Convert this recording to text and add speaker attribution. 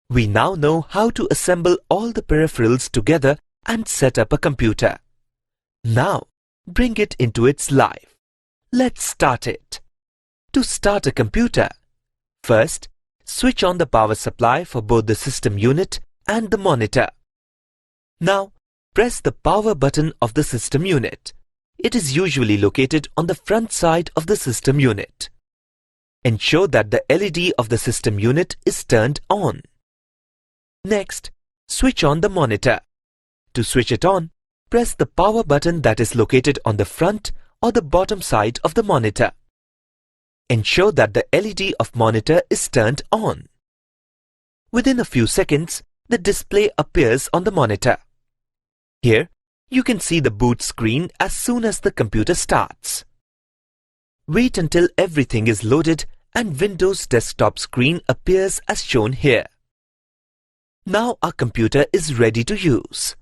Speaker 1: We now know how to assemble all the peripherals together and set up a computer. Now, bring it into its life. Let's start it. To start a computer, first, switch on the power supply for both the system unit and the monitor. Now, press the power button of the system unit. It is usually located on the front side of the system unit. Ensure that the LED of the system unit is turned on. Next, switch on the monitor. To switch it on, press the power button that is located on the front or the bottom side of the monitor. Ensure that the LED of monitor is turned on. Within a few seconds, the display appears on the monitor. Here, you can see the boot screen as soon as the computer starts. Wait until everything is loaded and Windows desktop screen appears as shown here. Now our computer is ready to use.